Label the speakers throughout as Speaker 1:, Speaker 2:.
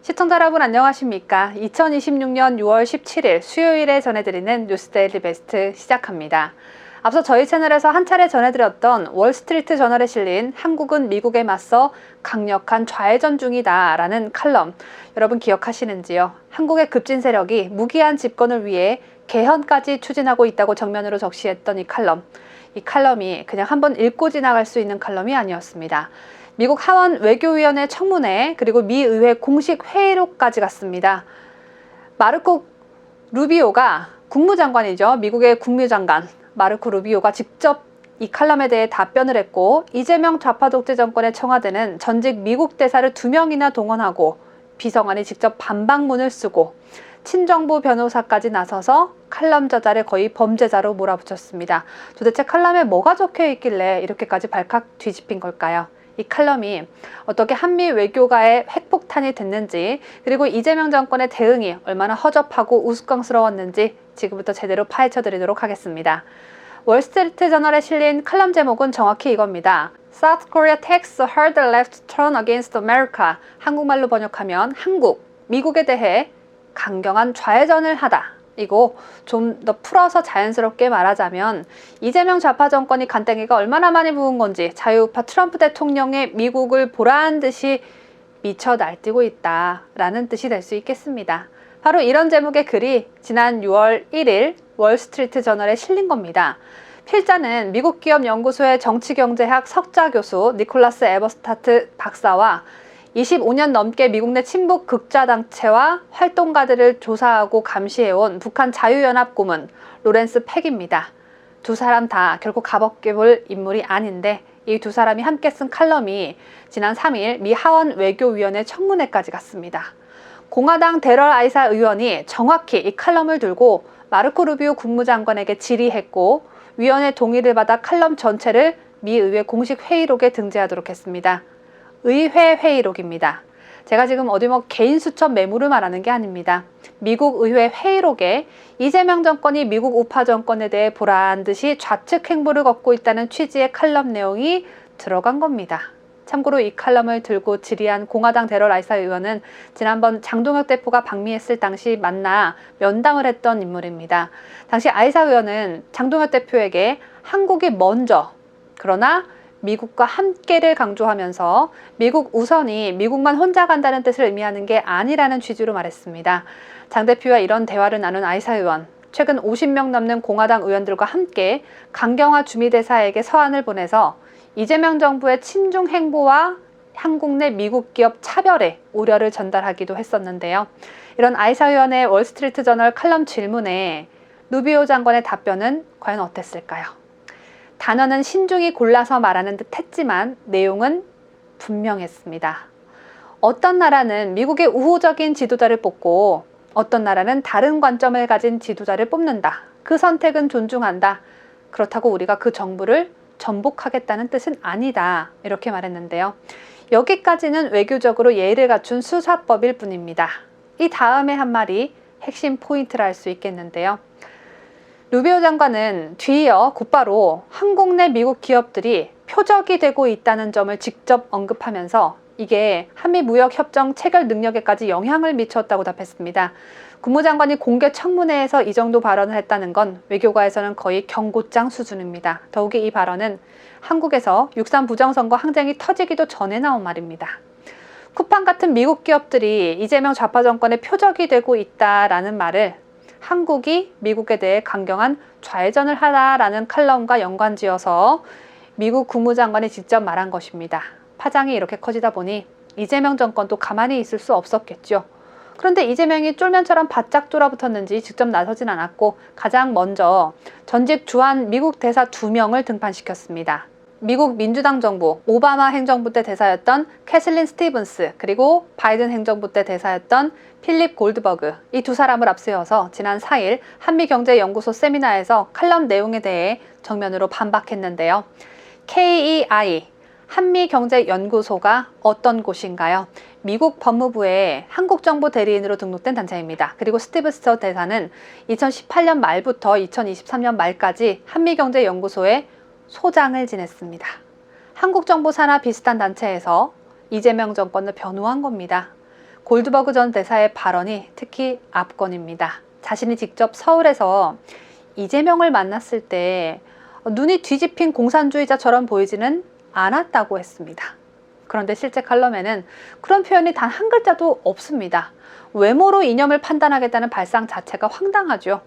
Speaker 1: 시청자 여러분 안녕하십니까? 2026년 6월 17일 수요일에 전해드리는 뉴스데일리 베스트 시작합니다. 앞서 저희 채널에서 한 차례 전해드렸던 월스트리트 저널에 실린 한국은 미국에 맞서 강력한 좌회전 중이다 라는 칼럼, 여러분 기억하시는지요? 한국의 급진 세력이 무기한 집권을 위해 개헌까지 추진하고 있다고 정면으로 적시했던 이 칼럼이 그냥 한번 읽고 지나갈 수 있는 칼럼이 아니었습니다. 미국 하원 외교위원회 청문회 그리고 미 의회 공식 회의록까지 갔습니다. 마르코 루비오가 국무장관이죠. 미국의 국무장관 마르코 루비오가 직접 이 칼럼에 대해 답변을 했고, 이재명 좌파 독재 정권의 청와대는 전직 미국 대사를 2명이나 동원하고 비서관이 직접 반박문을 쓰고 친정부 변호사까지 나서서 칼럼 저자를 거의 범죄자로 몰아붙였습니다. 도대체 칼럼에 뭐가 적혀 있길래 이렇게까지 발칵 뒤집힌 걸까요? 이 칼럼이 어떻게 한미 외교가의 핵폭탄이 됐는지, 그리고 이재명 정권의 대응이 얼마나 허접하고 우스꽝스러웠는지 지금부터 제대로 파헤쳐 드리도록 하겠습니다. 월스트리트 저널에 실린 칼럼 제목은 정확히 이겁니다. South Korea takes a hard left turn against America. 한국말로 번역하면 한국, 미국에 대해 강경한 좌회전을 하다. 이거 좀 더 풀어서 자연스럽게 말하자면, 이재명 좌파 정권이 간땡이가 얼마나 많이 부은 건지 자유우파 트럼프 대통령의 미국을 보란 듯이 미쳐 날뛰고 있다라는 뜻이 될 수 있겠습니다. 바로 이런 제목의 글이 지난 6월 1일 월스트리트 저널에 실린 겁니다. 필자는 미국 기업 연구소의 정치경제학 석좌 교수 니콜라스 에버스타트 박사와 25년 넘게 미국 내 친북 극좌단체와 활동가들을 조사하고 감시해온 북한 자유연합 고문 로렌스 팩입니다. 두 사람 다 결코 가볍게 볼 인물이 아닌데, 이 두 사람이 함께 쓴 칼럼이 지난 3일 미 하원 외교위원회 청문회까지 갔습니다. 공화당 데럴 아이사 의원이 정확히 이 칼럼을 들고 마르코 루비오 국무장관에게 질의했고, 위원회 동의를 받아 칼럼 전체를 미 의회 공식 회의록에 등재하도록 했습니다. 의회 회의록입니다. 제가 지금 어디 개인 수첩 메모를 말하는 게 아닙니다. 미국 의회 회의록에 이재명 정권이 미국 우파 정권에 대해 보란 듯이 좌측 행보를 걷고 있다는 취지의 칼럼 내용이 들어간 겁니다. 참고로 이 칼럼을 들고 질의한 공화당 데럴 아이사 의원은 지난번 장동혁 대표가 방미했을 당시 만나 면담을 했던 인물입니다. 당시 아이사 의원은 장동혁 대표에게 한국이 먼저, 그러나 미국과 함께를 강조하면서 미국 우선이 미국만 혼자 간다는 뜻을 의미하는 게 아니라는 취지로 말했습니다. 장 대표와 이런 대화를 나눈 아이사 의원, 최근 50명 넘는 공화당 의원들과 함께 강경화 주미대사에게 서한을 보내서 이재명 정부의 친중 행보와 한국 내 미국 기업 차별에 우려를 전달하기도 했었는데요. 이런 아이사 의원의 월스트리트 저널 칼럼 질문에 루비오 장관의 답변은 과연 어땠을까요? 단어는 신중히 골라서 말하는 듯 했지만 내용은 분명했습니다. 어떤 나라는 미국의 우호적인 지도자를 뽑고 어떤 나라는 다른 관점을 가진 지도자를 뽑는다. 그 선택은 존중한다. 그렇다고 우리가 그 정부를 전복하겠다는 뜻은 아니다. 이렇게 말했는데요. 여기까지는 외교적으로 예의를 갖춘 수사법일 뿐입니다. 이 다음에 한 말이 핵심 포인트라 할 수 있겠는데요. 루비오 장관은 뒤이어 곧바로 한국 내 미국 기업들이 표적이 되고 있다는 점을 직접 언급하면서 이게 한미 무역협정 체결 능력에까지 영향을 미쳤다고 답했습니다. 국무장관이 공개 청문회에서 이 정도 발언을 했다는 건 외교가에서는 거의 경고장 수준입니다. 더욱이 이 발언은 한국에서 6.3 부정선거 항쟁이 터지기도 전에 나온 말입니다. 쿠팡 같은 미국 기업들이 이재명 좌파 정권의 표적이 되고 있다라는 말을 한국이 미국에 대해 강경한 좌회전을 하라라는 칼럼과 연관지어서 미국 국무장관이 직접 말한 것입니다. 파장이 이렇게 커지다 보니 이재명 정권도 가만히 있을 수 없었겠죠. 그런데 이재명이 쫄면처럼 바짝 쫄아붙었는지 직접 나서진 않았고, 가장 먼저 전직 주한 미국 대사 2명을 등판시켰습니다. 미국 민주당 정부, 오바마 행정부 때 대사였던 캐슬린 스티븐스, 그리고 바이든 행정부 때 대사였던 필립 골드버그, 이 두 사람을 앞세워서 지난 4일 한미경제연구소 세미나에서 칼럼 내용에 대해 정면으로 반박했는데요. KEI, 한미경제연구소가 어떤 곳인가요? 미국 법무부의 한국정보 대리인으로 등록된 단체입니다. 그리고 스티븐스 대사는 2018년 말부터 2023년 말까지 한미경제연구소의 소장을 지냈습니다. 한국정보사나 비슷한 단체에서 이재명 정권을 변호한 겁니다. 골드버그 전 대사의 발언이 특히 압권입니다. 자신이 직접 서울에서 이재명을 만났을 때 눈이 뒤집힌 공산주의자처럼 보이지는 않았다고 했습니다. 그런데 실제 칼럼에는 그런 표현이 단 한 글자도 없습니다. 외모로 이념을 판단하겠다는 발상 자체가 황당하죠.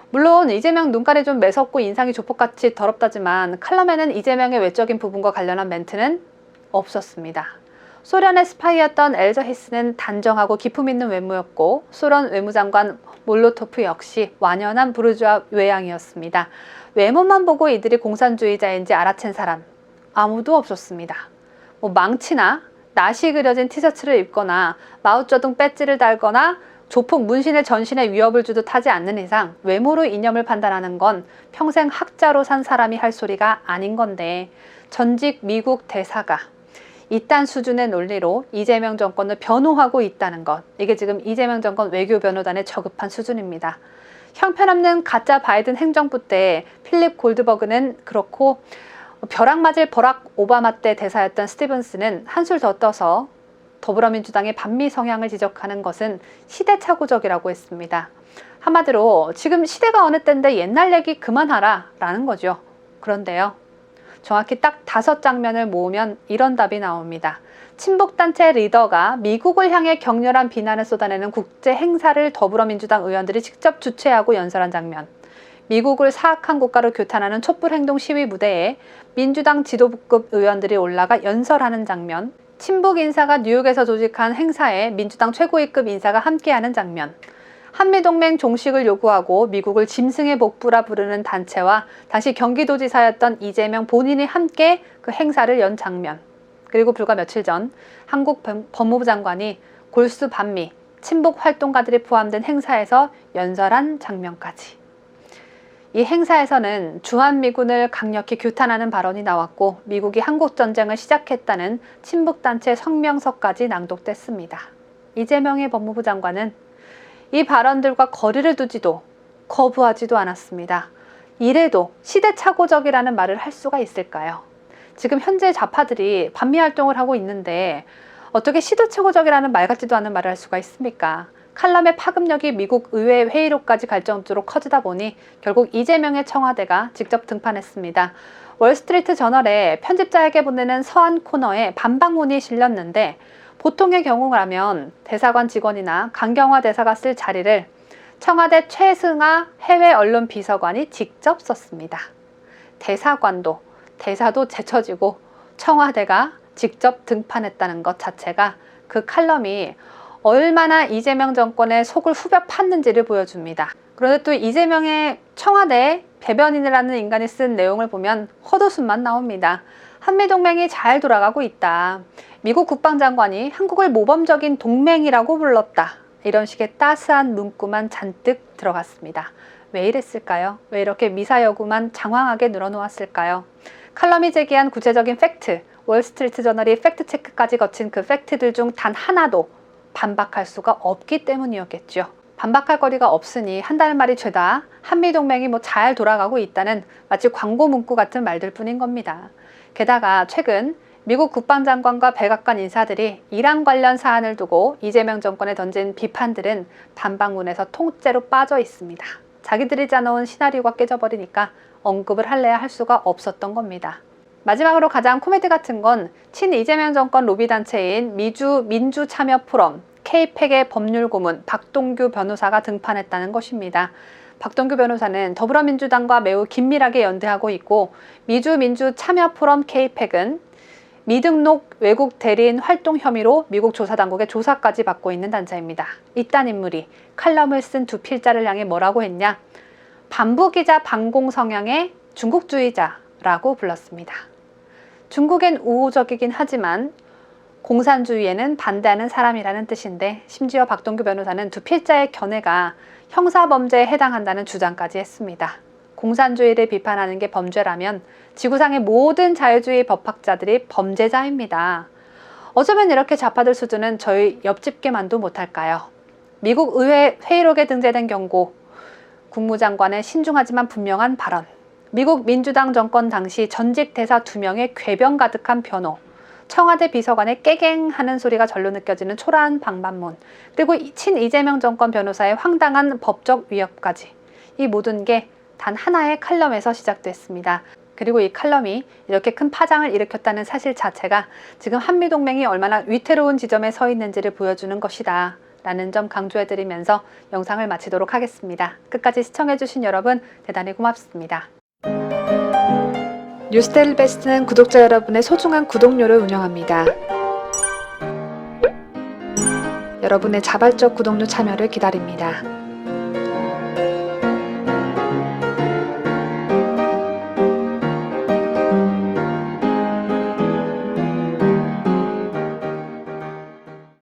Speaker 1: 물론 이재명 눈깔이 좀 매섭고 인상이 조폭같이 더럽다지만 칼럼에는 이재명의 외적인 부분과 관련한 멘트는 없었습니다. 소련의 스파이였던 엘저 히스는 단정하고 기품 있는 외모였고 소련 외무장관 몰로토프 역시 완연한 부르주아 외양이었습니다. 외모만 보고 이들이 공산주의자인지 알아챈 사람 아무도 없었습니다. 망치나 낫이 그려진 티셔츠를 입거나 마오쩌둥 배지를 달거나 조폭 문신의 전신에 위협을 주듯 하지 않는 이상 외모로 이념을 판단하는 건 평생 학자로 산 사람이 할 소리가 아닌 건데 전직 미국 대사가 이딴 수준의 논리로 이재명 정권을 변호하고 있다는 것, 이게 지금 이재명 정권 외교변호단의 저급한 수준입니다. 형편없는 가짜 바이든 행정부 때 필립 골드버그는 그렇고 벼락 맞을 버락 오바마 때 대사였던 스티븐스는 한술 더 떠서 더불어민주당의 반미 성향을 지적하는 것은 시대착오적이라고 했습니다. 한마디로 지금 시대가 어느 때인데 옛날 얘기 그만하라 라는 거죠. 그런데요. 정확히 딱 5장면을 모으면 이런 답이 나옵니다. 친북단체 리더가 미국을 향해 격렬한 비난을 쏟아내는 국제 행사를 더불어민주당 의원들이 직접 주최하고 연설한 장면. 미국을 사악한 국가로 규탄하는 촛불행동 시위 무대에 민주당 지도부급 의원들이 올라가 연설하는 장면. 친북 인사가 뉴욕에서 조직한 행사에 민주당 최고위급 인사가 함께하는 장면. 한미동맹 종식을 요구하고 미국을 짐승의 복부라 부르는 단체와 당시 경기도지사였던 이재명 본인이 함께 그 행사를 연 장면. 그리고 불과 며칠 전 한국 법무부 장관이 골수 반미, 친북 활동가들이 포함된 행사에서 연설한 장면까지. 이 행사에서는 주한미군을 강력히 규탄하는 발언이 나왔고 미국이 한국전쟁을 시작했다는 친북단체 성명서까지 낭독됐습니다. 이재명의 법무부 장관은 이 발언들과 거리를 두지도 거부하지도 않았습니다. 이래도 시대착오적이라는 말을 할 수가 있을까요? 지금 현재 좌파들이 반미 활동을 하고 있는데 어떻게 시대착오적이라는 말 같지도 않은 말을 할 수가 있습니까? 칼럼의 파급력이 미국 의회 회의록까지 갈 정도로 커지다 보니 결국 이재명의 청와대가 직접 등판했습니다. 월스트리트 저널에 편집자에게 보내는 서한 코너에 반박문이 실렸는데 보통의 경우라면 대사관 직원이나 강경화 대사가 쓸 자리를 청와대 최승하 해외 언론 비서관이 직접 썼습니다. 대사도 제쳐지고 청와대가 직접 등판했다는 것 자체가 그 칼럼이 얼마나 이재명 정권의 속을 후벼 팠는지를 보여줍니다. 그런데 또 이재명의 청와대 대변인이라는 인간이 쓴 내용을 보면 헛웃음만 나옵니다. 한미동맹이 잘 돌아가고 있다. 미국 국방장관이 한국을 모범적인 동맹이라고 불렀다. 이런 식의 따스한 문구만 잔뜩 들어갔습니다. 왜 이랬을까요? 왜 이렇게 미사여구만 장황하게 늘어놓았을까요? 칼럼이 제기한 구체적인 팩트, 월스트리트 저널이 팩트체크까지 거친 그 팩트들 중 단 하나도 반박할 수가 없기 때문이었겠죠. 반박할 거리가 없으니 한다는 말이 죄다, 한미동맹이 잘 돌아가고 있다는 마치 광고 문구 같은 말들 뿐인 겁니다. 게다가 최근 미국 국방장관과 백악관 인사들이 이란 관련 사안을 두고 이재명 정권에 던진 비판들은 반박문에서 통째로 빠져 있습니다. 자기들이 짜놓은 시나리오가 깨져버리니까 언급을 할래야 할 수가 없었던 겁니다. 마지막으로 가장 코미디 같은 건 친 이재명 정권 로비단체인 미주 민주참여포럼 K-팩의 법률고문 박동규 변호사가 등판했다는 것입니다. 박동규 변호사는 더불어민주당과 매우 긴밀하게 연대하고 있고 미주 민주참여포럼 K-팩은 미등록 외국 대리인 활동 혐의로 미국 조사당국의 조사까지 받고 있는 단체입니다. 이딴 인물이 칼럼을 쓴 두 필자를 향해 뭐라고 했냐? 반부기자 반공 성향의 중국주의자라고 불렀습니다. 중국엔 우호적이긴 하지만 공산주의에는 반대하는 사람이라는 뜻인데 심지어 박동규 변호사는 두 필자의 견해가 형사범죄에 해당한다는 주장까지 했습니다. 공산주의를 비판하는 게 범죄라면 지구상의 모든 자유주의 법학자들이 범죄자입니다. 어쩌면 이렇게 좌파들 수준은 저희 옆집게만도 못할까요? 미국 의회 회의록에 등재된 경고, 국무장관의 신중하지만 분명한 발언, 미국 민주당 정권 당시 전직 대사 2명의 궤변 가득한 변호, 청와대 비서관의 깨갱하는 소리가 절로 느껴지는 초라한 방반문, 그리고 친 이재명 정권 변호사의 황당한 법적 위협까지, 이 모든 게 단 하나의 칼럼에서 시작됐습니다. 그리고 이 칼럼이 이렇게 큰 파장을 일으켰다는 사실 자체가 지금 한미동맹이 얼마나 위태로운 지점에 서 있는지를 보여주는 것이다 라는 점 강조해드리면서 영상을 마치도록 하겠습니다. 끝까지 시청해주신 여러분 대단히 고맙습니다. 뉴스데일리 베스트는 구독자 여러분의 소중한 구독료를 운영합니다. 여러분의 자발적 구독료 참여를 기다립니다.